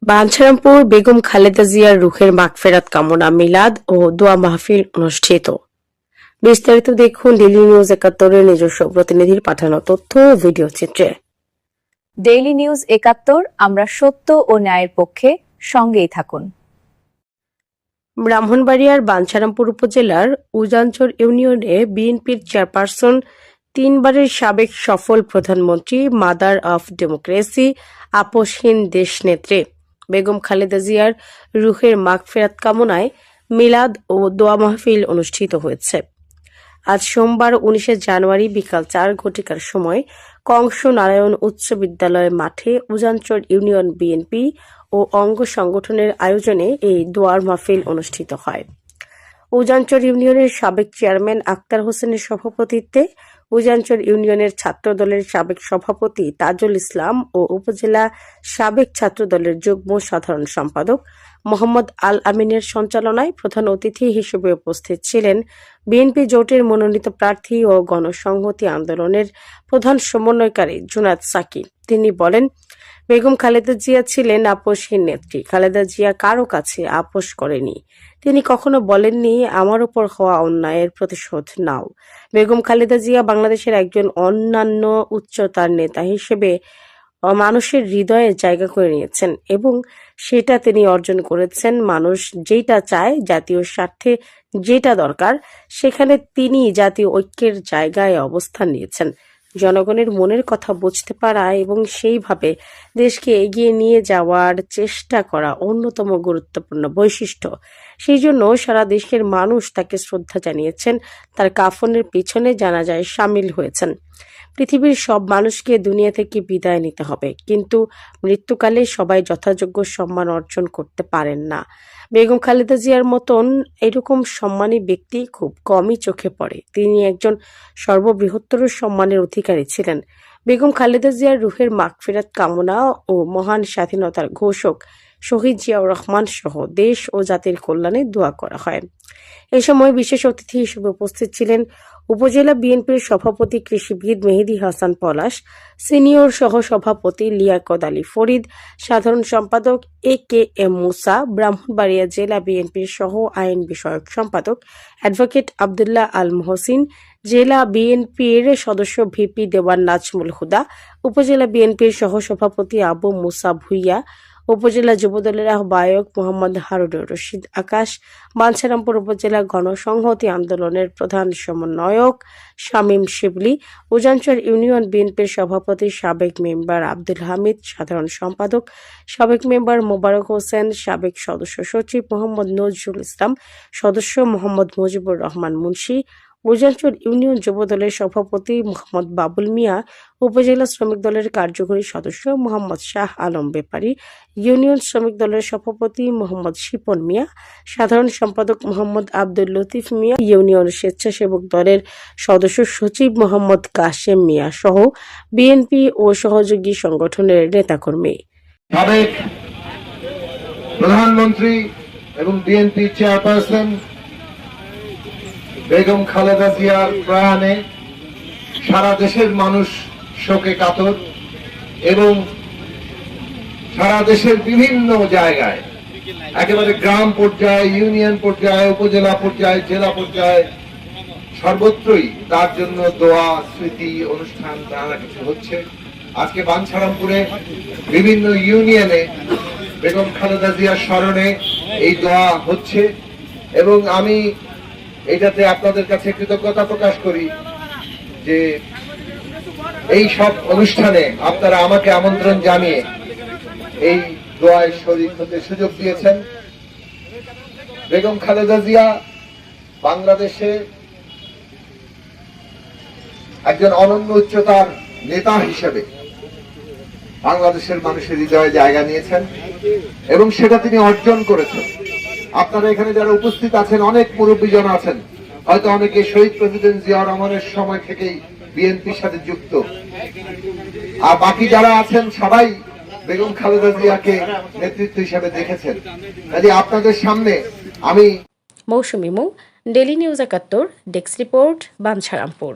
বাঞ্ছারামপুর বেগম খালেদা জিয়ার রুহের মাগফেরাত কামনা মিলাদ ও দোয়া মাহফিল অনুষ্ঠিত। বিস্তারিত দেখুন ডেইলি নিউজ ৭১-এর নিজস্ব প্রতিনিধির পাঠানো তথ্য ও ভিডিও চিত্রে। ডেইলি নিউজ ৭১, আমরা সত্য ও ন্যায়ের পক্ষে, সঙ্গেই থাকুন। ব্রাহ্মণবাড়িয়ার বাঞ্ছারামপুর উপজেলার উজানচর ইউনিয়নে বিএনপির চেয়ারপারসন, ৩ বারের সাবেক সফল প্রধানমন্ত্রী, মাদার অফ ডেমোক্রেসি, আপোষহীন দেশনেত্রী বেগম খালেদা জিয়ার রুহের মাগফেরাত কামনায় মিলাদ ও দোয়া মাহফিল অনুষ্ঠিত হয়েছে। আজ সোমবার ১৯ জানুয়ারি বিকাল ৪ ঘটিকার সময় কংস নারায়ণ উচ্চ বিদ্যালয় মাঠে উজানচর ইউনিয়ন বিএনপি ও অঙ্গ সংগঠনের আয়োজনে এই দোয়ার মাহফিল অনুষ্ঠিত হয়। উজানচর ইউনিয়নের সাবেক চেয়ারম্যান আক্তার হোসেনের সভাপতিত্বে উজানচর ইউনিয়নের ছাত্রদলের সাবেক সভাপতি তাজুল ইসলাম ও উপজেলা সাবেক ছাত্রদলের যুগ্ম সাধারণ সম্পাদক মোহাম্মদ আল আমিনের সঞ্চালনায় প্রধান অতিথি হিসেবে উপস্থিত ছিলেন বিএনপি জোটের মনোনীত প্রার্থী ও গণসংহতি আন্দোলনের প্রধান সমন্বয়কারী জুনায়েদ সাকি। তিনি বলেন, বেগম খালেদা জিয়া ছিলেন আপোষহীন নেত্রী। খালেদা জিয়া কারো কাছে আপোষ করেনি। তিনি কখনো বলেননি আমার উপর হওয়া অন্যায়ের প্রতিশোধ নাও। বেগম খালেদা জিয়া বাংলাদেশের একজন অন্যান্য উচ্চতার নেতা হিসেবে মানুষের হৃদয়ে জায়গা করে নিয়েছেন এবং সেটা তিনি অর্জন করেছেন। মানুষ যেটা চায়, জাতীয় স্বার্থে যেটা দরকার, সেখানে তিনি জাতীয় ঐক্যের জায়গায় অবস্থান নিয়েছেন। জনগণের মনের কথা বুঝতে পারা এবং সেইভাবে দেশকে এগিয়ে নিয়ে যাওয়ার চেষ্টা করা অন্যতম গুরুত্বপূর্ণ বৈশিষ্ট্য। সেই জন্য সারা দেশের মানুষ তাকে শ্রদ্ধা জানিয়েছেন, তার কাফনের পিছনে জানাজায় সামিল হয়েছেন। পৃথিবীর সব মানুষকে দুনিয়া থেকে বিদায় নিতে হবে, কিন্তু মৃত্যুকালে সবাই যথাযোগ্য সম্মান অর্জন করতে পারেন না। বেগম খালেদা জিয়ার মতন এরকম সম্মানী ব্যক্তি খুব কমই চোখে পড়ে। তিনি একজন সর্ববৃহত্তর সম্মানের অধিকারী ছিলেন। বেগম খালেদা জিয়ার রুহের মাগফিরাত কামনা ও মহান স্বাধীনতার ঘোষক শহীদ জিয়াউর রহমান সহ দেশ ও জাতির কল্যাণে দোয়া করা হয়। এ সময় বিশেষ অতিথি হিসেবে উপস্থিত ছিলেন উপজেলা বিএনপির সভাপতি কৃষিবিদ মেহেদী হাসান পলাশ, সিনিয়র সহ সভাপতি লিয়াকত আলী ফরিদ, সাধারণ সম্পাদক এ.কে.এম. মুসা, ব্রাহ্মণবাড়িয়া জেলা বিএনপির সহ আইন বিষয়ক সম্পাদক অ্যাডভোকেট আবদুল্লাহ আল মহসিন, জেলা বিএনপির সদস্য ভিপি দেওয়ান নাজমুল হুদা, উপজেলা বিএনপির সহ সভাপতি আবু মুসা ভুইয়া, উপজেলা যুবদলের আহ্বায়ক মোহাম্মদ হারুনুর রশিদ আকাশ, বাঞ্ছারামপুর উপজেলা গণসংহতি আন্দোলনের প্রধান সমন্বয়ক শামীম শিবলি, উজানচর ইউনিয়ন বিএনপির সভাপতি সাবেক মেম্বার আব্দুল হামিদ, সাধারণ সম্পাদক সাবেক মেম্বার মোবারক হোসেন, সাবেক সদস্য সচিব মোহাম্মদ নজরুল ইসলাম, সদস্য মোহাম্মদ মুজিবুর রহমান মুন্সি, উজানচর ইউনিয়ন যুবদলের সভাপতি মোহাম্মদ বাবুল মিয়া, উপজেলা শ্রমিক দলের কার্যকরী সদস্য মোহাম্মদ শাহ আলম বেপারী, ইউনিয়ন শ্রমিক দলের সভাপতি মোহাম্মদ শিপন মিয়া, সাধারণ সম্পাদক মোহাম্মদ আব্দুল লতিফ মিয়া, ইউনিয়ন স্বেচ্ছাসেবক দলের সদস্য সচিব মোহাম্মদ কাশেম মিয়া সহ বিএনপি ও সহযোগী সংগঠনের নেতাকর্মী। সাবেক প্রধানমন্ত্রী এবং বিএনপি চেয়ারপারসন বেগম খালেদা জিয়ার প্রয়াণে সারা দেশের মানুষ শোকে কাতর এবং সারা দেশের বিভিন্ন জায়গায়, একেবারে গ্রাম পর্যায়ে, ইউনিয়ন পর্যায়ে, উপজেলা পর্যায়ে, জেলা পর্যায়ে সর্বত্রই তার জন্য দোয়া, স্মৃতি অনুষ্ঠান নানা কিছু হচ্ছে। আজকে বাঞ্ছারামপুরে বিভিন্ন ইউনিয়নে বেগম খালেদা জিয়ার স্মরণে এই দোয়া হচ্ছে এবং আমি এটাতে আপনাদের কাছে কৃতজ্ঞতা প্রকাশ করি যে এই সব অনুষ্ঠানে আপনারা আমাকে আমন্ত্রণ জানিয়ে এই দোয়ায় শরীক হতে সুযোগ দিয়েছেন। বেগম খালেদা জিয়া বাংলাদেশে একজন অনন্য উচ্চতার নেতা হিসেবে বাংলাদেশের মানুষের হৃদয়ে জায়গা নিয়েছেন এবং সেটা তিনি অর্জন করেছেন। আপনারা এখানে যারা উপস্থিত আছেন, অনেক মুরব্বীজন আছেন, হয়তো অনেকে শহীদ প্রেসিডেন্ট জিয়াউর রহমানের সময় থেকেই বিএনপির সাথে যুক্ত, আর বাকি যারা আছেন সবাই বেগম খালেদা জিয়াকে নেতৃত্ব হিসেবে দেখেছেন। কাজে আপনাদের সামনে আমি Mousumi Mou, daily news ৭১, desk report, Bancharampur.